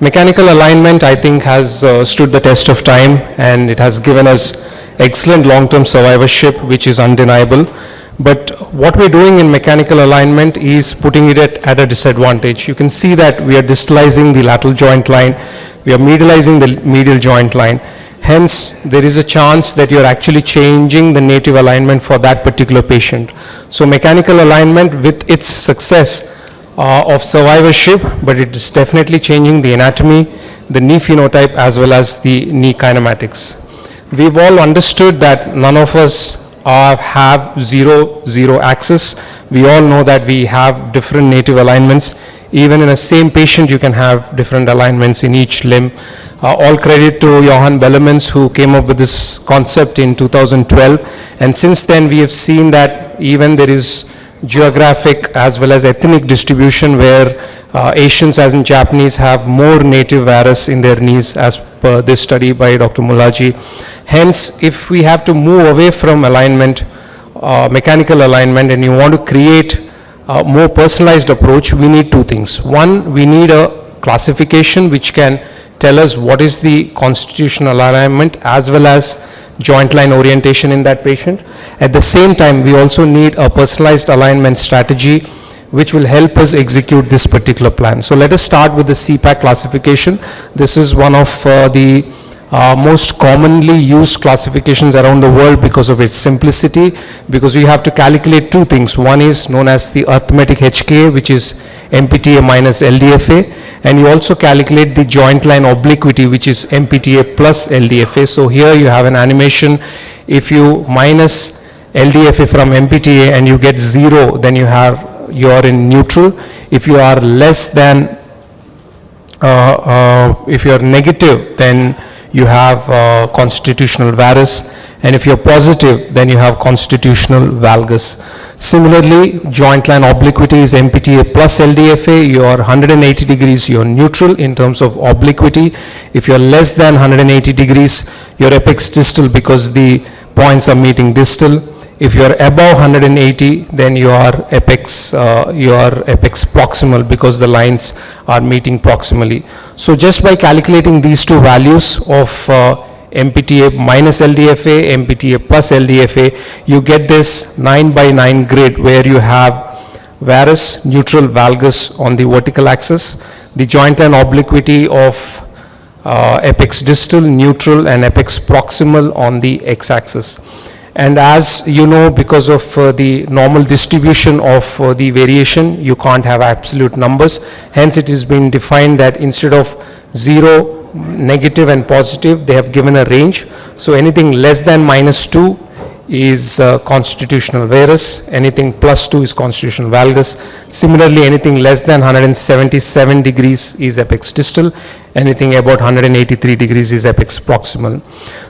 Mechanical alignment, I think, has stood the test of time, and it has given us excellent long-term survivorship, which is undeniable. But what we're doing in mechanical alignment is putting it at a disadvantage. You can see that we are distalizing the lateral joint line, we are medializing the medial joint line. Hence, there is a chance that you're actually changing the native alignment for that particular patient. So mechanical alignment, with its success of survivorship, but it is definitely changing the anatomy, the knee phenotype, as well as the knee kinematics. We've all understood that none of us have zero axis. We all know that we have different native alignments. Even in a same patient, you can have different alignments in each limb. All credit to Johan Bellemans, who came up with this concept in 2012. And since then, we have seen that even there is geographic as well as ethnic distribution, where Asians as in Japanese have more native varus in their knees, as per this study by Dr. Mulaji. Hence, if we have to move away from alignment, mechanical alignment, and you want to create a more personalized approach, we need two things. One, we need a classification which can tell us what is the constitutional alignment as well as joint line orientation in that patient. At the same time, we also need a personalized alignment strategy which will help us execute this particular plan. So let us start with the CPAK classification. This is one of the most commonly used classifications around the world because of its simplicity, because you have to calculate two things. One is known as the arithmetic HKA, which is MPTA minus LDFA, and you also calculate the joint line obliquity, which is MPTA plus LDFA. So here you have an animation. If you minus LDFA from MPTA and you get 0, then you are in neutral. If you are less than, if you are negative, then you have constitutional varus, and if you're positive, then you have constitutional valgus. Similarly, joint line obliquity is MPTA plus LDFA. You are 180 degrees, you're neutral in terms of obliquity. If you're less than 180 degrees, you're apex distal because the points are meeting distal. If you're above 180, then you are apex proximal because the lines are meeting proximally. So just by calculating these two values of MPTA minus LDFA, MPTA plus LDFA, you get this 9x9 grid where you have varus, neutral, valgus on the vertical axis, the joint line obliquity of apex distal, neutral, and apex proximal on the x-axis. And as you know, because of the normal distribution of the variation, you can't have absolute numbers. Hence, it has been defined that instead of 0, negative and positive, they have given a range. So anything less than -2 is constitutional varus, anything +2 is constitutional valgus. Similarly, anything less than 177 degrees is apex distal, anything about 183 degrees is apex proximal.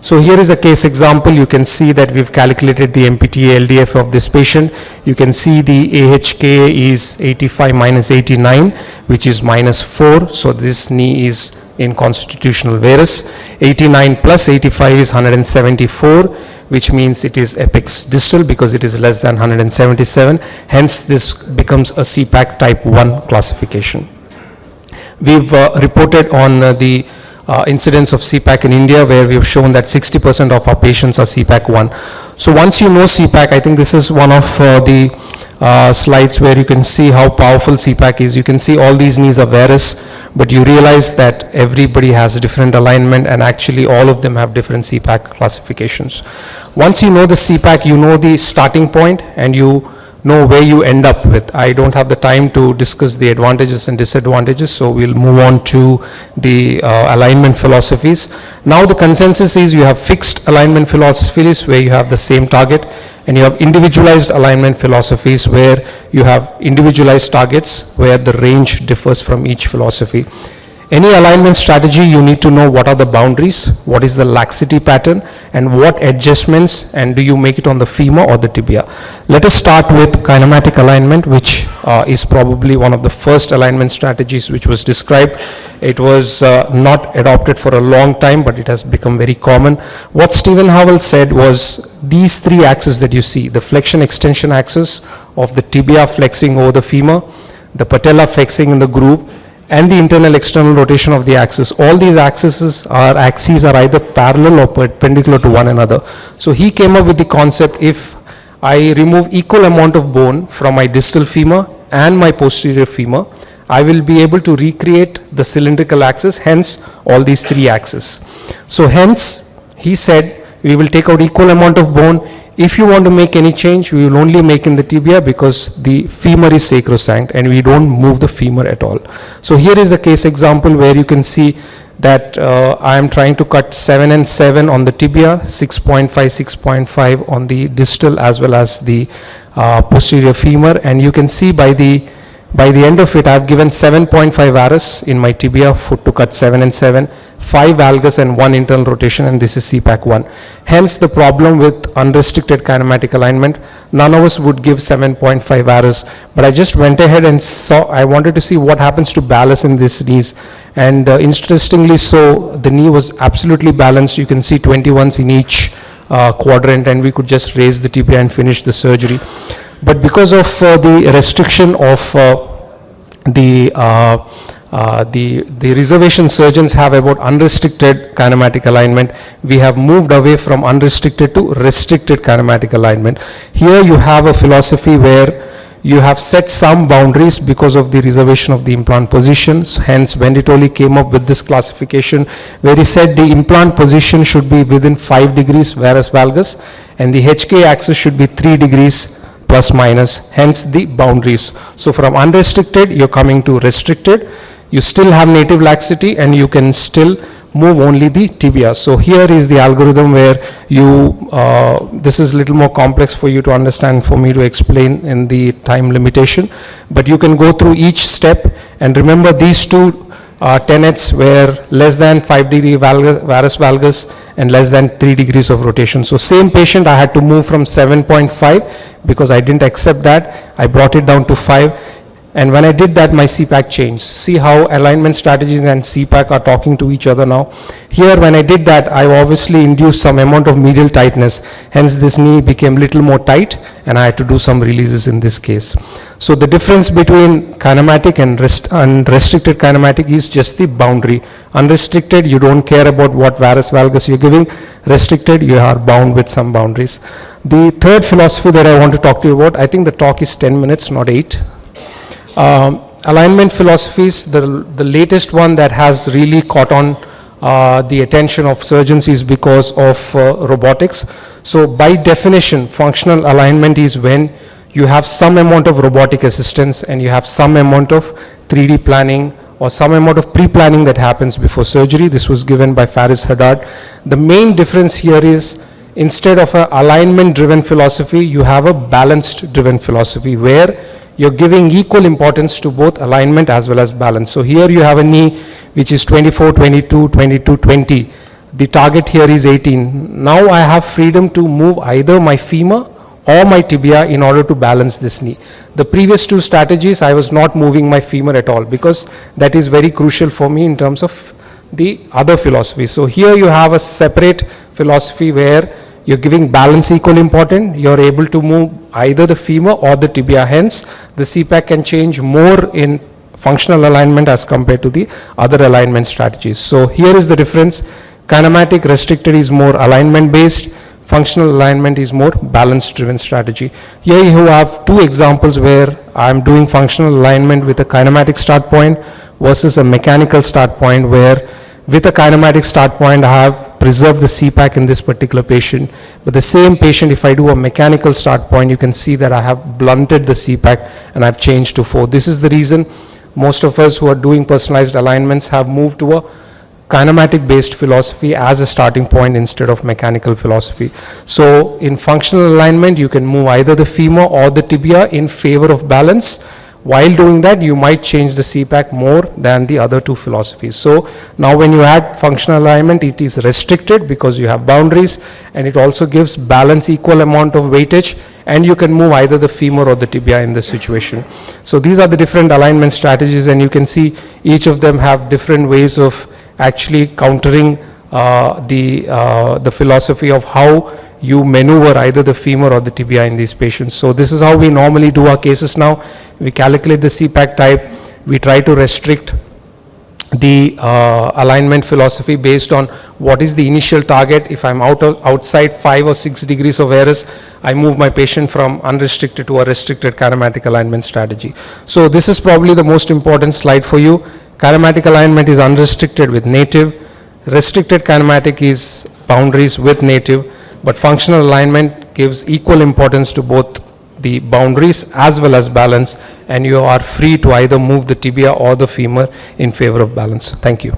So here is a case example. You can see that we've calculated the MPTA LDF of this patient. You can see the AHK is 85 minus 89, which is -4. So this knee is in constitutional varus. 89 plus 85 is 174, which means it is apex distal because it is less than 177. Hence, this becomes a CPAK type 1 classification. We've reported on the incidence of CPAK in India, where we've shown that 60% of our patients are CPAK 1. So once you know CPAK, I think this is one of the slides where you can see how powerful CPAK is. You can see all these knees are varus, but you realize that everybody has a different alignment, and actually all of them have different CPAK classifications. Once you know the CPAK, you know the starting point and you know where you end up with. I don't have the time to discuss the advantages and disadvantages, so we'll move on to the alignment philosophies. Now the consensus is you have fixed alignment philosophies where you have the same target, and you have individualized alignment philosophies where you have individualized targets where the range differs from each philosophy. Any alignment strategy, you need to know what are the boundaries, what is the laxity pattern, and what adjustments, and do you make it on the femur or the tibia. Let us start with kinematic alignment, which is probably one of the first alignment strategies which was described. It was not adopted for a long time, but it has become very common. What Stephen Howell said was these three axes that you see, the flexion extension axis of the tibia flexing over the femur, the patella flexing in the groove, and the internal external rotation of the axis. All these axes are either parallel or perpendicular to one another. So he came up with the concept, if I remove equal amount of bone from my distal femur and my posterior femur, I will be able to recreate the cylindrical axis, hence all these three axes. So hence he said we will take out equal amount of bone. If you want to make any change, we will only make in the tibia, because the femur is sacrosanct and we don't move the femur at all. So here is a case example where you can see that I am trying to cut 7 and 7 on the tibia, 6.5, 6.5 on the distal as well as the posterior femur, and you can see by the end of it I have given 7.5 varus in my tibia to cut 7 and 7, 5 valgus and 1 internal rotation, and this is CPAK 1. Hence the problem with unrestricted kinematic alignment, none of us would give 7.5 varus, but I just went ahead and I wanted to see what happens to balance in these knees, and interestingly so, the knee was absolutely balanced. You can see 21s in each quadrant, and we could just raise the tibia and finish the surgery. But because of the restriction of the reservation surgeons have about unrestricted kinematic alignment, we have moved away from unrestricted to restricted kinematic alignment. Here you have a philosophy where you have set some boundaries because of the reservation of the implant positions. Hence Venditoli came up with this classification where he said the implant position should be within 5 degrees varus valgus and the HK axis should be 3 degrees plus minus, hence the boundaries. So from unrestricted you're coming to restricted. You still have native laxity and you can still move only the tibia. So here is the algorithm where you, this is a little more complex for you to understand, for me to explain in the time limitation, but you can go through each step and remember these two tenets were less than 5 degree varus valgus and less than 3 degrees of rotation. So same patient I had to move from 7.5 because I didn't accept that. I brought it down to 5. And when I did that, my CPAK changed. See how alignment strategies and CPAK are talking to each other now. Here, when I did that, I obviously induced some amount of medial tightness. Hence, this knee became little more tight, and I had to do some releases in this case. So the difference between kinematic and restricted kinematic is just the boundary. Unrestricted, you don't care about what varus valgus you're giving. Restricted, you are bound with some boundaries. The third philosophy that I want to talk to you about, I think the talk is 10 minutes, not 8. Alignment philosophies, the latest one that has really caught on the attention of surgeons is because of robotics. So by definition, functional alignment is when you have some amount of robotic assistance and you have some amount of 3D planning or some amount of pre-planning that happens before surgery. This was given by Faris Haddad. The main difference here is instead of an alignment-driven philosophy, you have a balanced-driven philosophy where you're giving equal importance to both alignment as well as balance. So here you have a knee which is 24, 22, 22, 20. The target here is 18. Now I have freedom to move either my femur or my tibia in order to balance this knee. The previous two strategies, I was not moving my femur at all because that is very crucial for me in terms of the other philosophy. So here you have a separate philosophy where you're giving balance equal important, you're able to move either the femur or the tibia, hence the CPAK can change more in functional alignment as compared to the other alignment strategies. So here is the difference. Kinematic restricted is more alignment based, functional alignment is more balance driven strategy. Here you have two examples where I'm doing functional alignment with a kinematic start point versus a mechanical start point, where with a kinematic start point I have preserved the CPAK in this particular patient, but the same patient, if I do a mechanical start point, you can see that I have blunted the CPAK and I've changed to 4. This is the reason most of us who are doing personalized alignments have moved to a kinematic based philosophy as a starting point instead of mechanical philosophy. So in functional alignment, you can move either the femur or the tibia in favor of balance. While doing that, you might change the CPAK more than the other two philosophies. So now when you add functional alignment, it is restricted because you have boundaries, and it also gives balance equal amount of weightage, and you can move either the femur or the tibia in this situation. So these are the different alignment strategies, and you can see each of them have different ways of actually countering the philosophy of how you maneuver either the femur or the tibia in these patients. So this is how we normally do our cases now. We calculate the CPAK type, we try to restrict the alignment philosophy based on what is the initial target. If I'm outside 5 or 6 degrees of errors, I move my patient from unrestricted to a restricted kinematic alignment strategy. So this is probably the most important slide for you. Kinematic alignment is unrestricted with native. Restricted kinematic is boundaries with native, but functional alignment gives equal importance to both the boundaries as well as balance, and you are free to either move the tibia or the femur in favor of balance. Thank you.